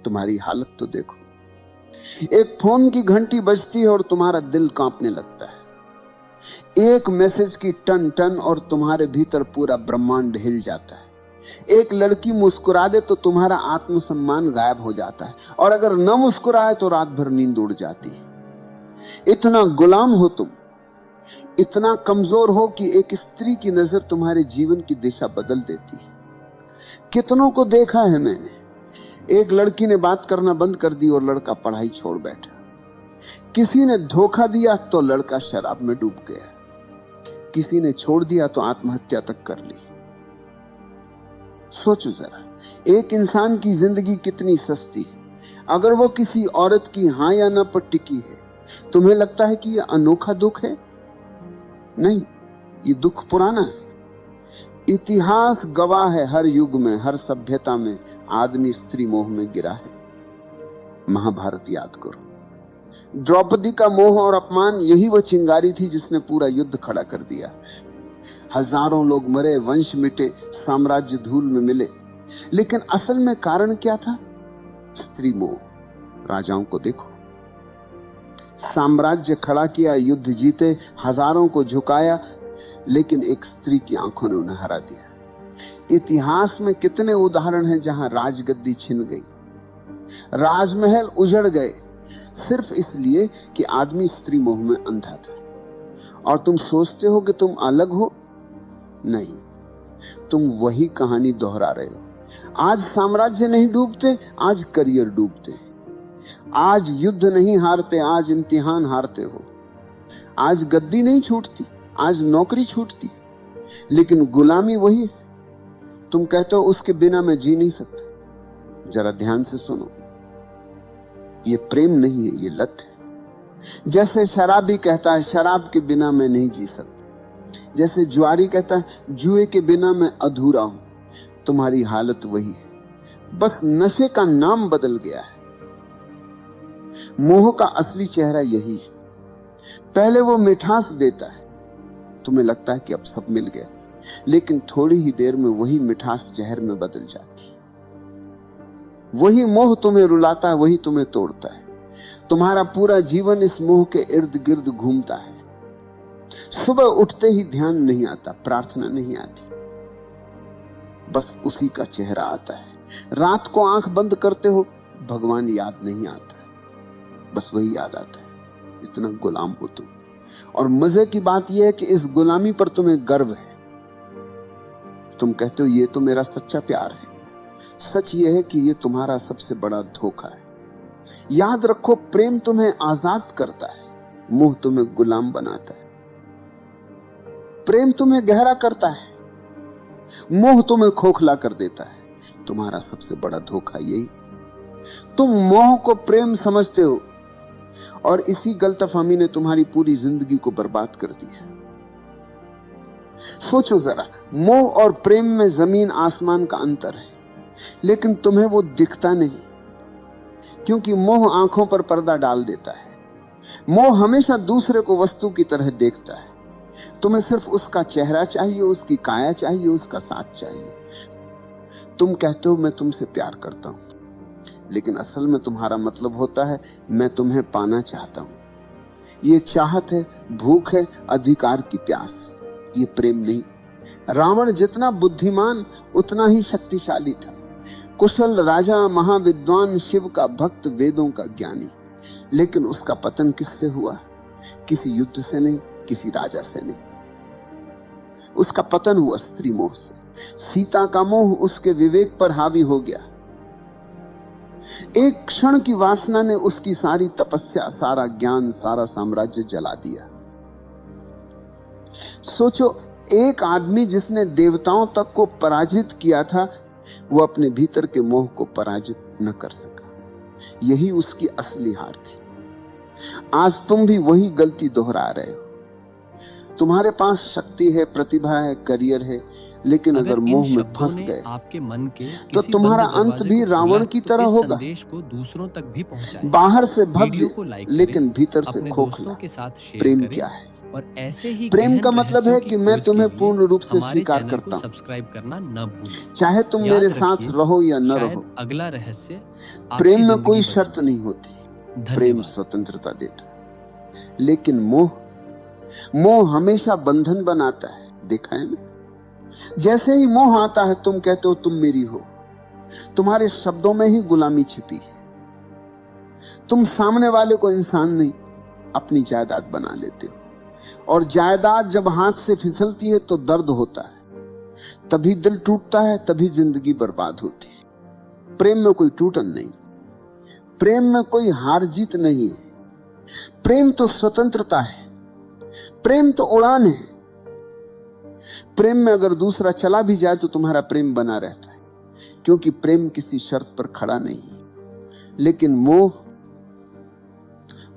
तुम्हारी हालत तो देखो। एक फोन की घंटी बजती है और तुम्हारा दिल कांपने लगता है। एक मैसेज की टन टन और तुम्हारे भीतर पूरा ब्रह्मांड हिल जाता है। एक लड़की मुस्कुरा दे तो तुम्हारा आत्मसम्मान गायब हो जाता है, और अगर न मुस्कुराए तो रात भर नींद उड़ जाती है। इतना गुलाम हो तुम, इतना कमजोर हो कि एक स्त्री की नजर तुम्हारे जीवन की दिशा बदल देती है। कितनों को देखा है मैंने, एक लड़की ने बात करना बंद कर दी और लड़का पढ़ाई छोड़ बैठा। किसी ने धोखा दिया तो लड़का शराब में डूब गया। किसी ने छोड़ दिया तो आत्महत्या तक कर ली। सोचो जरा, एक इंसान की जिंदगी कितनी सस्ती है। अगर वो किसी औरत की हां या ना पर टिकी है, तुम्हें लगता है कि यह अनोखा दुख है? नहीं, ये दुख पुराना है। इतिहास गवाह है, हर युग में, हर सभ्यता में आदमी स्त्री मोह में गिरा है। महाभारत याद करो। द्रौपदी का मोह और अपमान, यही वो चिंगारी थी जिसने पूरा युद्ध खड़ा कर दिया। हजारों लोग मरे, वंश मिटे, साम्राज्य धूल में मिले, लेकिन असल में कारण क्या था? स्त्री मोह। राजाओं को देखो, साम्राज्य खड़ा किया, युद्ध जीते, हजारों को झुकाया, लेकिन एक स्त्री की आंखों ने उन्हें हरा दिया। इतिहास में कितने उदाहरण हैं जहां राजगद्दी छिन गई, राजमहल उजड़ गए, सिर्फ इसलिए कि आदमी स्त्री मोह में अंधा था। और तुम सोचते हो कि तुम अलग हो? नहीं, तुम वही कहानी दोहरा रहे हो। आज साम्राज्य नहीं डूबते, आज करियर डूबते। आज युद्ध नहीं हारते, आज इम्तिहान हारते हो। आज गद्दी नहीं छूटती, आज नौकरी छूटती, लेकिन गुलामी वही है। तुम कहते हो उसके बिना मैं जी नहीं सकता। जरा ध्यान से सुनो, ये प्रेम नहीं है, ये लत है। जैसे शराबी कहता है शराब के बिना मैं नहीं जी सकता, जैसे जुआरी कहता है जुए के बिना मैं अधूरा हूं, तुम्हारी हालत वही है, बस नशे का नाम बदल गया है। मोह का असली चेहरा यही है। पहले वो मिठास देता है, तुम्हें लगता है कि अब सब मिल गया, लेकिन थोड़ी ही देर में वही मिठास जहर में बदल जाती है। वही मोह तुम्हें रुलाता है, वही तुम्हें तोड़ता है। तुम्हारा पूरा जीवन इस मोह के इर्द गिर्द घूमता है। सुबह उठते ही ध्यान नहीं आता, प्रार्थना नहीं आती, बस उसी का चेहरा आता है। रात को आंख बंद करते हो, भगवान याद नहीं आता, बस वही याद आता है। इतना गुलाम हो तुम। और मजे की बात यह है कि इस गुलामी पर तुम्हें गर्व है। तुम कहते हो ये तो मेरा सच्चा प्यार है। सच यह है कि यह तुम्हारा सबसे बड़ा धोखा है। याद रखो, प्रेम तुम्हें आजाद करता है, मोह तुम्हें गुलाम बनाता है। प्रेम तुम्हें गहरा करता है, मोह तुम्हें खोखला कर देता है। तुम्हारा सबसे बड़ा धोखा यही। तुम मोह को प्रेम समझते हो, और इसी गलतफहमी ने तुम्हारी पूरी जिंदगी को बर्बाद कर दिया। सोचो जरा, मोह और प्रेम में जमीन आसमान का अंतर है, लेकिन तुम्हें वो दिखता नहीं, क्योंकि मोह आंखों पर पर्दा डाल देता है। मोह हमेशा दूसरे को वस्तु की तरह देखता है। तुम्हें सिर्फ उसका चेहरा चाहिए, उसकी काया चाहिए, उसका साथ चाहिए। तुम कहते हो मैं तुमसे प्यार करता हूं, लेकिन असल में तुम्हारा मतलब होता है मैं तुम्हें पाना चाहता हूं। ये चाहत है, भूख है, अधिकार की प्यास है, ये प्रेम नहीं। रावण जितना बुद्धिमान उतना ही शक्तिशाली था। कुशल राजा, महाविद्वान, शिव का भक्त, वेदों का ज्ञानी, लेकिन उसका पतन किससे हुआ? किसी युद्ध से नहीं, किसी राजा से नहीं। उसका पतन हुआ स्त्री मोह से। सीता का मोह उसके विवेक पर हावी हो गया। एक क्षण की वासना ने उसकी सारी तपस्या, सारा ज्ञान, सारा साम्राज्य जला दिया। सोचो, एक आदमी जिसने देवताओं तक को पराजित किया था, वो अपने भीतर के मोह को पराजित न कर सका। यही उसकी असली हार थी। आज तुम भी वही गलती दोहरा रहे हो। तुम्हारे पास शक्ति है, प्रतिभा है, करियर है, लेकिन अगर मोह में फंस गए आपके मन के तो तुम्हारा अंत भी रावण की तरह होगा। संदेश को दूसरों तक भी पहुंचाएं। बाहर से भव्य लेकिन भीतर से खोखला। प्रेम क्या है? और ऐसे ही प्रेम का गहन मतलब है रहस्यों की कि मैं खोज तुम्हें के लिए पूर्ण रूप से हमारे स्वीकार चैनल करता को हूं, सब्सक्राइब करना न भूलें। चाहे तुम याद मेरे साथ रखिए, रहो या न शायद रहो। अगला रहस्य प्रेम आपकी में जिंदगी कोई बदल शर्त दे। नहीं होती, प्रेम धन्यवाद। स्वतंत्रता देता है। लेकिन मोह हमेशा बंधन बनाता है, देखा है ना? जैसे ही मोह आता है तुम कहते हो तुम मेरी हो, तुम्हारे शब्दों में ही गुलामी छिपी है। तुम सामने वाले को इंसान नहीं, अपनी जायदाद बना लेते हो। और जायदाद जब हाथ से फिसलती है तो दर्द होता है, तभी दिल टूटता है, तभी जिंदगी बर्बाद होती है। प्रेम में कोई टूटन नहीं, प्रेम में कोई हार जीत नहीं है। प्रेम तो स्वतंत्रता है, प्रेम तो उड़ान है। प्रेम में अगर दूसरा चला भी जाए तो तुम्हारा प्रेम बना रहता है, क्योंकि प्रेम किसी शर्त पर खड़ा नहीं। लेकिन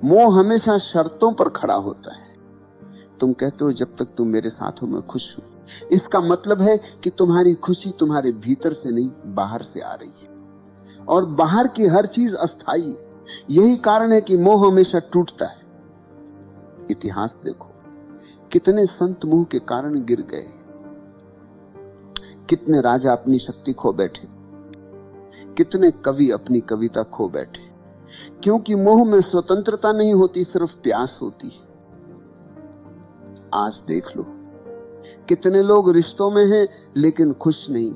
मोह हमेशा शर्तों पर खड़ा होता है। तुम कहते हो जब तक तुम मेरे साथ हो मैं खुश हूं। इसका मतलब है कि तुम्हारी खुशी तुम्हारे भीतर से नहीं, बाहर से आ रही है, और बाहर की हर चीज अस्थाई है। यही कारण है कि मोह हमेशा टूटता है। इतिहास देखो, कितने संत मोह के कारण गिर गए, कितने राजा अपनी शक्ति खो बैठे, कितने कवि अपनी कविता खो बैठे, क्योंकि मोह में स्वतंत्रता नहीं होती, सिर्फ प्यास होती है। आज देख लो, कितने लोग रिश्तों में हैं लेकिन खुश नहीं,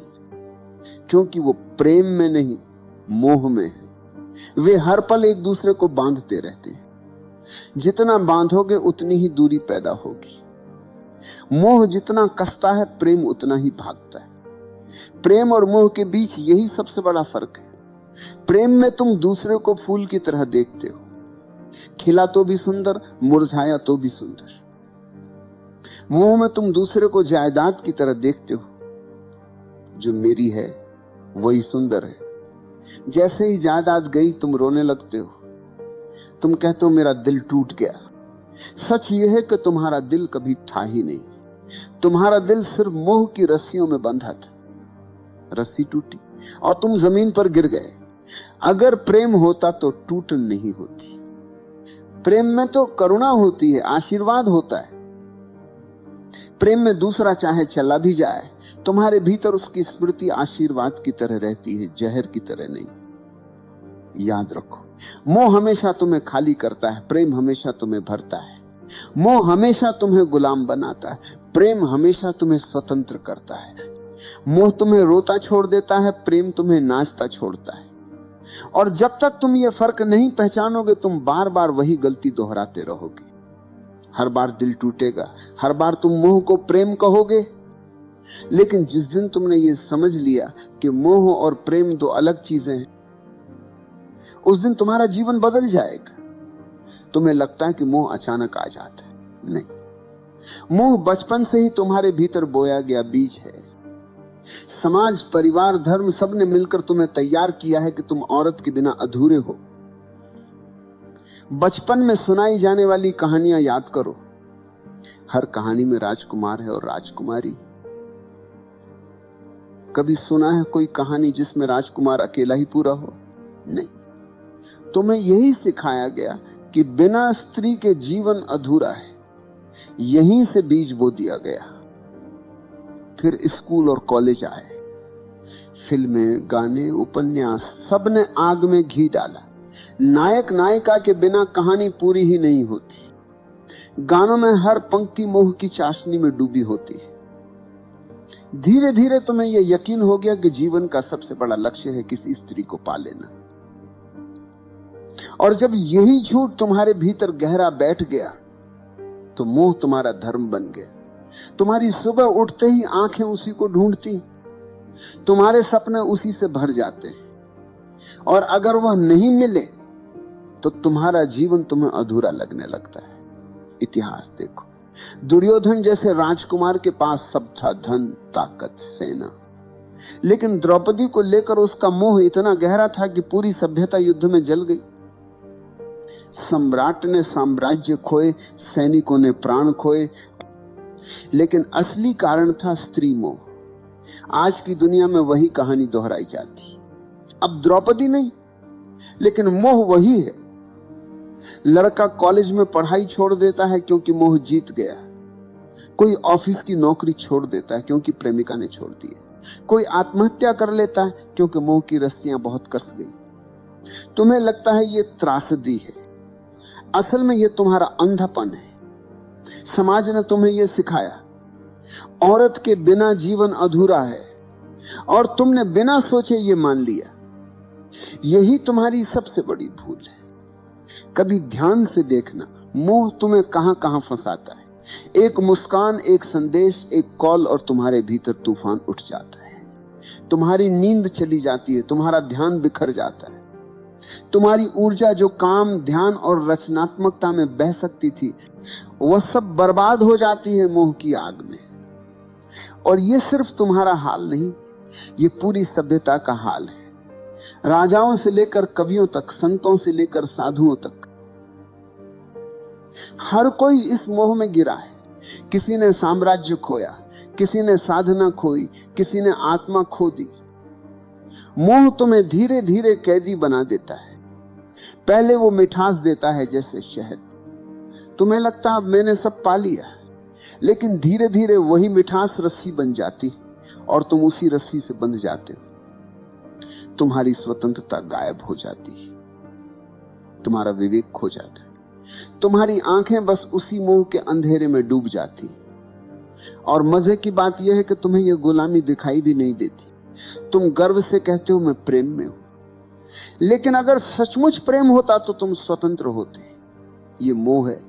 क्योंकि वो प्रेम में नहीं, मोह में है। वे हर पल एक दूसरे को बांधते रहते हैं। जितना बांधोगे उतनी ही दूरी पैदा होगी। मोह जितना कसता है, प्रेम उतना ही भागता है। प्रेम और मोह के बीच यही सबसे बड़ा फर्क है। प्रेम में तुम दूसरे को फूल की तरह देखते हो, खिला तो भी सुंदर, मुरझाया तो भी सुंदर। मोह में तुम दूसरे को जायदाद की तरह देखते हो, जो मेरी है वही सुंदर है। जैसे ही जायदाद गई तुम रोने लगते हो, तुम कहते हो मेरा दिल टूट गया। सच यह है कि तुम्हारा दिल कभी था ही नहीं, तुम्हारा दिल सिर्फ मोह की रस्सियों में बंधा था। रस्सी टूटी और तुम जमीन पर गिर गए। अगर प्रेम होता तो टूटन नहीं होती। प्रेम में तो करुणा होती है, आशीर्वाद होता है। प्रेम में दूसरा चाहे चला भी जाए, तुम्हारे भीतर उसकी स्मृति आशीर्वाद की तरह रहती है, जहर की तरह नहीं। याद रखो, मोह हमेशा तुम्हें खाली करता है, प्रेम हमेशा तुम्हें भरता है। मोह हमेशा तुम्हें गुलाम बनाता है, प्रेम हमेशा तुम्हें स्वतंत्र करता है। मोह तुम्हें रोता छोड़ देता है, प्रेम तुम्हें नाचता छोड़ता है। और जब तक तुम ये फर्क नहीं पहचानोगे, तुम बार बार वही गलती दोहराते रहोगे। हर बार दिल टूटेगा, हर बार तुम मोह को प्रेम कहोगे। लेकिन जिस दिन तुमने ये समझ लिया कि मोह और प्रेम दो अलग चीजें हैं, उस दिन तुम्हारा जीवन बदल जाएगा। तुम्हें लगता है कि मोह अचानक आ जाता है, नहीं। मोह बचपन से ही तुम्हारे भीतर बोया गया बीज है। समाज, परिवार, धर्म सबने मिलकर तुम्हें तैयार किया है कि तुम औरत के बिना अधूरे हो। बचपन में सुनाई जाने वाली कहानियां याद करो, हर कहानी में राजकुमार है और राजकुमारी। कभी सुना है कोई कहानी जिसमें राजकुमार अकेला ही पूरा हो? नहीं। तुम्हें यही सिखाया गया कि बिना स्त्री के जीवन अधूरा है। यहीं से बीज बो दिया गया। फिर स्कूल और कॉलेज आए, फिल्में, गाने, उपन्यास, सबने आग में घी डाला। नायक नायिका के बिना कहानी पूरी ही नहीं होती। गानों में हर पंक्ति मोह की चाशनी में डूबी होती है। धीरे धीरे तुम्हें यह यकीन हो गया कि जीवन का सबसे बड़ा लक्ष्य है किसी स्त्री को पा लेना। और जब यही झूठ तुम्हारे भीतर गहरा बैठ गया, तो मोह तुम्हारा धर्म बन गया। तुम्हारी सुबह उठते ही आंखें उसी को ढूंढती, तुम्हारे सपने उसी से भर जाते हैं। और अगर वह नहीं मिले तो तुम्हारा जीवन तुम्हें अधूरा लगने लगता है। इतिहास देखो, दुर्योधन जैसे राजकुमार के पास सब था, धन, ताकत, सेना, लेकिन द्रौपदी को लेकर उसका मोह इतना गहरा था कि पूरी सभ्यता युद्ध में जल गई। सम्राट ने साम्राज्य खोए, सैनिकों ने प्राण खोए, लेकिन असली कारण था स्त्री मोह। आज की दुनिया में वही कहानी दोहराई जाती। अब द्रौपदी नहीं, लेकिन मोह वही है। लड़का कॉलेज में पढ़ाई छोड़ देता है क्योंकि मोह जीत गया। कोई ऑफिस की नौकरी छोड़ देता है क्योंकि प्रेमिका ने छोड़ दी। कोई आत्महत्या कर लेता है क्योंकि मोह की रस्सियां बहुत कस गई। तुम्हें लगता है ये त्रासदी है, असल में ये तुम्हारा अंधापन है। समाज ने तुम्हें यह सिखाया, औरत के बिना जीवन अधूरा है, और तुमने बिना सोचे ये मान लिया। यही तुम्हारी सबसे बड़ी भूल है। कभी ध्यान से देखना, मोह तुम्हें कहां कहां फंसाता है। एक मुस्कान, एक संदेश, एक कॉल, और तुम्हारे भीतर तूफान उठ जाता है। तुम्हारी नींद चली जाती है, तुम्हारा ध्यान बिखर जाता है। तुम्हारी ऊर्जा जो काम, ध्यान और रचनात्मकता में बह सकती थी, वह सब बर्बाद हो जाती है मोह की आग में। और यह सिर्फ तुम्हारा हाल नहीं, यह पूरी सभ्यता का हाल है। राजाओं से लेकर कवियों तक, संतों से लेकर साधुओं तक, हर कोई इस मोह में गिरा है। किसी ने साम्राज्य खोया, किसी ने साधना खोई, किसी ने आत्मा खो दी। मोह तुम्हें धीरे धीरे कैदी बना देता है। पहले वो मिठास देता है जैसे शहद। तुम्हें लगता अब मैंने सब पा लिया, लेकिन धीरे धीरे वही मिठास रस्सी बन जाती और तुम उसी रस्सी से बंध जाते हो। तुम्हारी स्वतंत्रता गायब हो जाती है, तुम्हारा विवेक खो जाता है, तुम्हारी आंखें बस उसी मोह के अंधेरे में डूब जाती। और मजे की बात यह है कि तुम्हें यह गुलामी दिखाई भी नहीं देती। तुम गर्व से कहते हो मैं प्रेम में हूं, लेकिन अगर सचमुच प्रेम होता तो तुम स्वतंत्र होते। यह मोह है,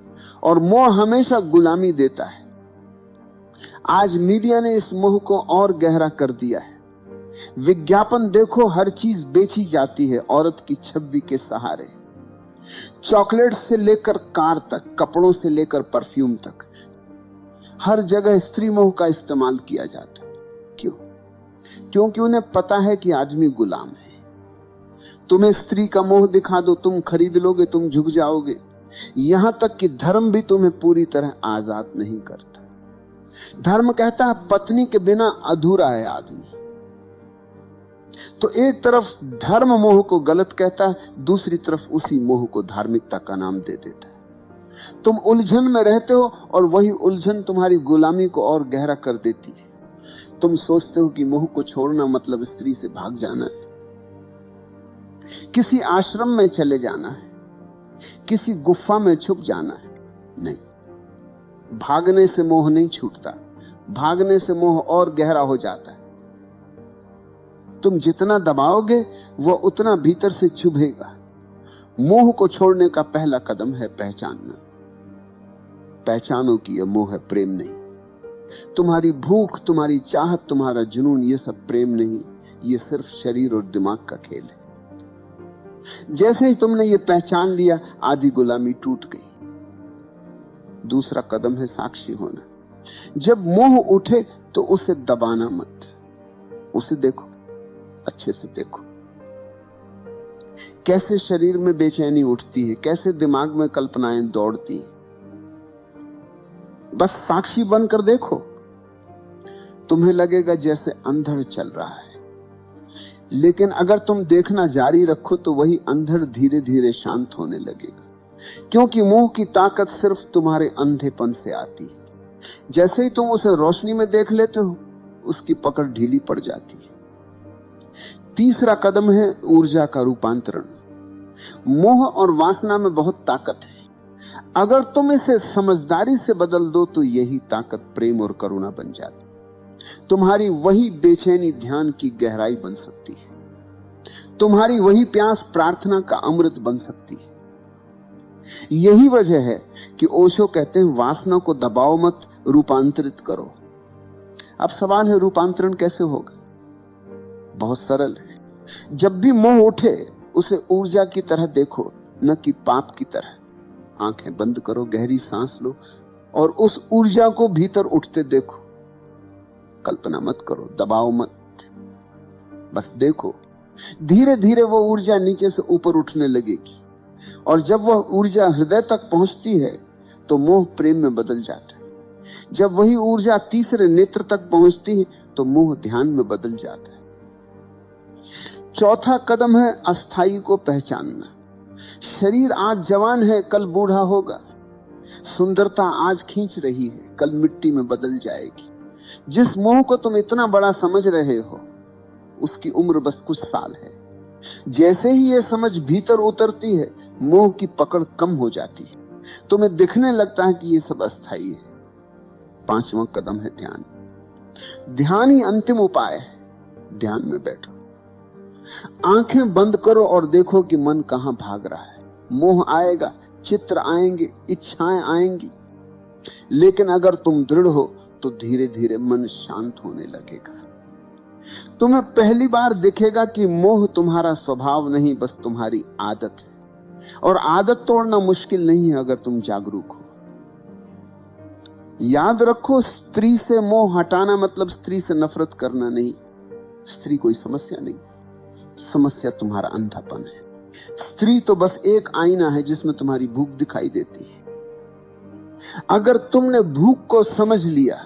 और मोह हमेशा गुलामी देता है। आज मीडिया ने इस मोह को और गहरा कर दिया है। विज्ञापन देखो, हर चीज बेची जाती है औरत की छवि के सहारे। चॉकलेट से लेकर कार तक, कपड़ों से लेकर परफ्यूम तक, हर जगह स्त्री मोह का इस्तेमाल किया जाता है। क्यों? क्योंकि उन्हें पता है कि आदमी गुलाम है। तुम्हें स्त्री का मोह दिखा दो, तुम खरीद लोगे, तुम झुक जाओगे। यहां तक कि धर्म भी तुम्हें पूरी तरह आजाद नहीं करता। धर्म कहता है पत्नी के बिना अधूरा है आदमी। तो एक तरफ धर्म मोह को गलत कहता है, दूसरी तरफ उसी मोह को धार्मिकता का नाम दे देता है। तुम उलझन में रहते हो, और वही उलझन तुम्हारी गुलामी को और गहरा कर देती है। तुम सोचते हो कि मोह को छोड़ना मतलब स्त्री से भाग जाना है, किसी आश्रम में चले जाना है, किसी गुफा में छुप जाना है। नहीं, भागने से मोह नहीं छूटता, भागने से मोह और गहरा हो जाता है। तुम जितना दबाओगे वह उतना भीतर से चुभेगा। मोह को छोड़ने का पहला कदम है पहचानना। पहचानो कि यह मोह है, प्रेम नहीं। तुम्हारी भूख, तुम्हारी चाहत, तुम्हारा जुनून, यह सब प्रेम नहीं, यह सिर्फ शरीर और दिमाग का खेल है। जैसे ही तुमने यह पहचान लिया, आधी गुलामी टूट गई। दूसरा कदम है साक्षी होना। जब मोह उठे तो उसे दबाना मत, उसे देखो, अच्छे से देखो। कैसे शरीर में बेचैनी उठती है, कैसे दिमाग में कल्पनाएं दौड़ती हैं। बस साक्षी बनकर देखो। तुम्हें लगेगा जैसे अंधड़ चल रहा है, लेकिन अगर तुम देखना जारी रखो तो वही अंधड़ धीरे धीरे शांत होने लगेगा। क्योंकि मोह की ताकत सिर्फ तुम्हारे अंधेपन से आती है। जैसे ही तुम उसे रोशनी में देख लेते हो, उसकी पकड़ ढीली पड़ जाती है। तीसरा कदम है ऊर्जा का रूपांतरण। मोह और वासना में बहुत ताकत है। अगर तुम इसे समझदारी से बदल दो तो यही ताकत प्रेम और करुणा बन जाती। तुम्हारी वही बेचैनी ध्यान की गहराई बन सकती है। तुम्हारी वही प्यास प्रार्थना का अमृत बन सकती है। यही वजह है कि ओशो कहते हैं वासना को दबाओ मत, रूपांतरित करो। अब सवाल है रूपांतरण कैसे होगा? बहुत सरल है। जब भी मोह उठे उसे ऊर्जा की तरह देखो, न कि पाप की तरह। आंखें बंद करो, गहरी सांस लो और उस ऊर्जा को भीतर उठते देखो। कल्पना मत करो, दबाओ मत, बस देखो। धीरे धीरे वो ऊर्जा नीचे से ऊपर उठने लगेगी, और जब वह ऊर्जा हृदय तक पहुंचती है तो मोह प्रेम में बदल जाता है। जब वही ऊर्जा तीसरे नेत्र तक पहुंचती है तो मोह ध्यान में बदल जाता है। चौथा कदम है अस्थाई को पहचानना। शरीर आज जवान है, कल बूढ़ा होगा। सुंदरता आज खींच रही है, कल मिट्टी में बदल जाएगी। जिस मोह को तुम इतना बड़ा समझ रहे हो, उसकी उम्र बस कुछ साल है। जैसे ही यह समझ भीतर उतरती है, मोह की पकड़ कम हो जाती है। तुम्हें दिखने लगता है कि यह सब अस्थाई है। 5वां कदम है ध्यान। ध्यान ही अंतिम उपाय है। ध्यान में बैठो, आंखें बंद करो और देखो कि मन कहां भाग रहा है। मोह आएगा, चित्र आएंगे, इच्छाएं आएंगी, लेकिन अगर तुम दृढ़ हो तो धीरे धीरे मन शांत होने लगेगा। तुम्हें पहली बार दिखेगा कि मोह तुम्हारा स्वभाव नहीं, बस तुम्हारी आदत है। और आदत तोड़ना मुश्किल नहीं है अगर तुम जागरूक हो। याद रखो, स्त्री से मोह हटाना मतलब स्त्री से नफरत करना नहीं। स्त्री कोई समस्या नहीं, समस्या तुम्हारा अंधापन है। स्त्री तो बस एक आईना है जिसमें तुम्हारी भूख दिखाई देती है। अगर तुमने भूख को समझ लिया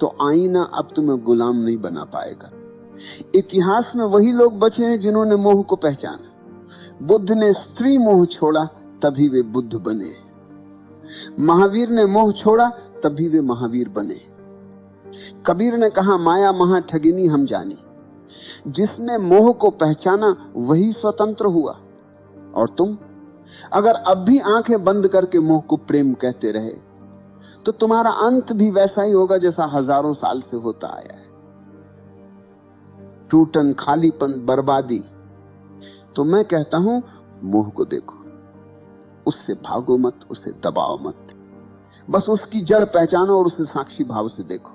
तो आईना अब तुम्हें गुलाम नहीं बना पाएगा। इतिहास में वही लोग बचे हैं जिन्होंने मोह को पहचाना। बुद्ध ने स्त्री मोह छोड़ा, तभी वे बुद्ध बने। महावीर ने मोह छोड़ा, तभी वे महावीर बने। कबीर ने कहा, माया महा ठगिनी हम जानी। जिसने मोह को पहचाना वही स्वतंत्र हुआ। और तुम अगर अब भी आंखें बंद करके मोह को प्रेम कहते रहे तो तुम्हारा अंत भी वैसा ही होगा जैसा हजारों साल से होता आया है। टूटन, खालीपन, बर्बादी। तो मैं कहता हूं, मोह को देखो, उससे भागो मत, उसे दबाओ मत, बस उसकी जड़ पहचानो और उसे साक्षी भाव से देखो।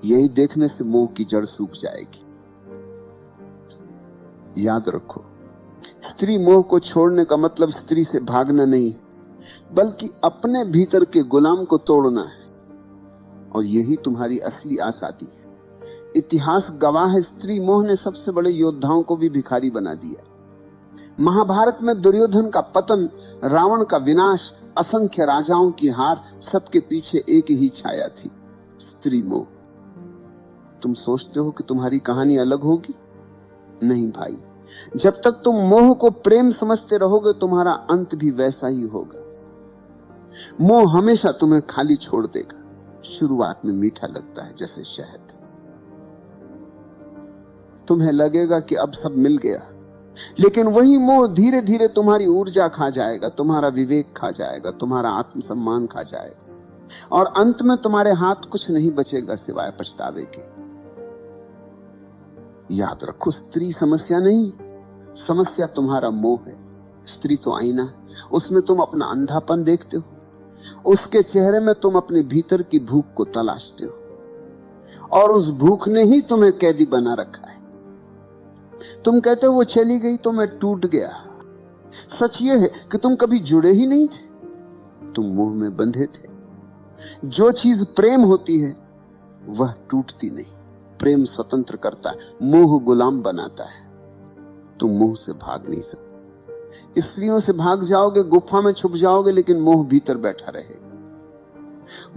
यही देखने से मोह की जड़ सूख जाएगी। याद रखो, स्त्री मोह को छोड़ने का मतलब स्त्री से भागना नहीं, बल्कि अपने भीतर के गुलाम को तोड़ना है। और यही तुम्हारी असली आजादी है। इतिहास गवाह है, स्त्री मोह ने सबसे बड़े योद्धाओं को भी भिखारी बना दिया। महाभारत में दुर्योधन का पतन, रावण का विनाश, असंख्य राजाओं की हार, सबके पीछे एक ही छाया थी, स्त्री मोह। तुम सोचते हो कि तुम्हारी कहानी अलग होगी? नहीं भाई, जब तक तुम मोह को प्रेम समझते रहोगे तुम्हारा अंत भी वैसा ही होगा। मोह हमेशा तुम्हें खाली छोड़ देगा। शुरुआत में मीठा लगता है जैसे शहद। तुम्हें लगेगा कि अब सब मिल गया, लेकिन वही मोह धीरे धीरे तुम्हारी ऊर्जा खा जाएगा, तुम्हारा विवेक खा जाएगा, तुम्हारा आत्मसम्मान खा जाएगा, और अंत में तुम्हारे हाथ कुछ नहीं बचेगा सिवाय पछतावे के। याद रखो, स्त्री समस्या नहीं, समस्या तुम्हारा मोह है। स्त्री तो आईना है, उसमें तुम अपना अंधापन देखते हो, उसके चेहरे में तुम अपने भीतर की भूख को तलाशते हो, और उस भूख ने ही तुम्हें कैदी बना रखा है। तुम कहते हो वो चली गई तो मैं टूट गया। सच ये है कि तुम कभी जुड़े ही नहीं थे, तुम मोह में बंधे थे। जो चीज प्रेम होती है वह टूटती नहीं। प्रेम स्वतंत्र करता है, मोह गुलाम बनाता है। तुम मोह से भाग नहीं सकते। स्त्रियों से भाग जाओगे, गुफा में छुप जाओगे, लेकिन मोह भीतर बैठा रहेगा।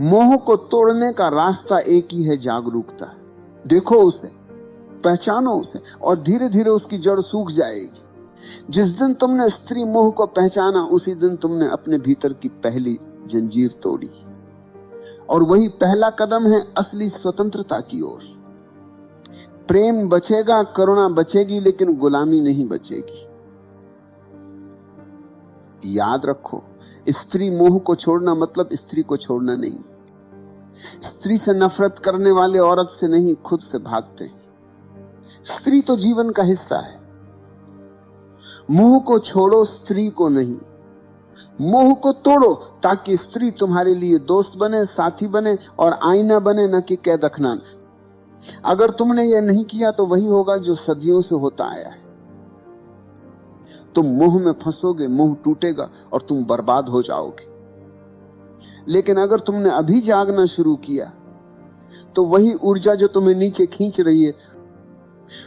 मोह को तोड़ने का रास्ता एक ही है, जागरूकता। देखो उसे, पहचानो उसे, और धीरे धीरे उसकी जड़ सूख जाएगी। जिस दिन तुमने स्त्री मोह को पहचाना, उसी दिन तुमने अपने भीतर की पहली जंजीर तोड़ी। और वही पहला कदम है असली स्वतंत्रता की ओर। प्रेम बचेगा, करुणा बचेगी, लेकिन गुलामी नहीं बचेगी। याद रखो, स्त्री मोह को छोड़ना मतलब स्त्री को छोड़ना नहीं। स्त्री से नफरत करने वाले औरत से नहीं, खुद से भागते हैं। स्त्री तो जीवन का हिस्सा है। मोह को छोड़ो, स्त्री को नहीं। मोह को तोड़ो ताकि स्त्री तुम्हारे लिए दोस्त बने, साथी बने और आईना बने, न कि कैद अखनान। अगर तुमने यह नहीं किया तो वही होगा जो सदियों से होता आया है। तुम मोह में फंसोगे, मोह टूटेगा और तुम बर्बाद हो जाओगे। लेकिन अगर तुमने अभी जागना शुरू किया तो वही ऊर्जा जो तुम्हें नीचे खींच रही है,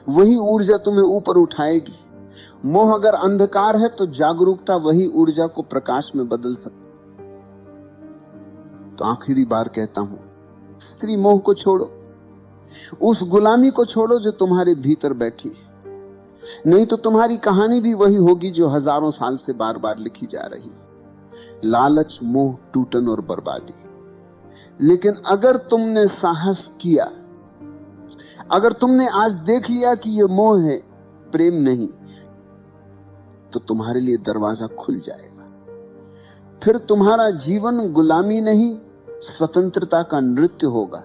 वही ऊर्जा तुम्हें ऊपर उठाएगी। मोह अगर अंधकार है तो जागरूकता वही ऊर्जा को प्रकाश में बदल सकती। तो आखिरी बार कहता हूं, स्त्री मोह को छोड़ो, उस गुलामी को छोड़ो जो तुम्हारे भीतर बैठी है। नहीं तो तुम्हारी कहानी भी वही होगी जो हजारों साल से बार बार लिखी जा रही, लालच, मोह, टूटन और बर्बादी। लेकिन अगर तुमने साहस किया, अगर तुमने आज देख लिया कि यह मोह है, प्रेम नहीं, तो तुम्हारे लिए दरवाजा खुल जाएगा। फिर तुम्हारा जीवन गुलामी नहीं, स्वतंत्रता का नृत्य होगा।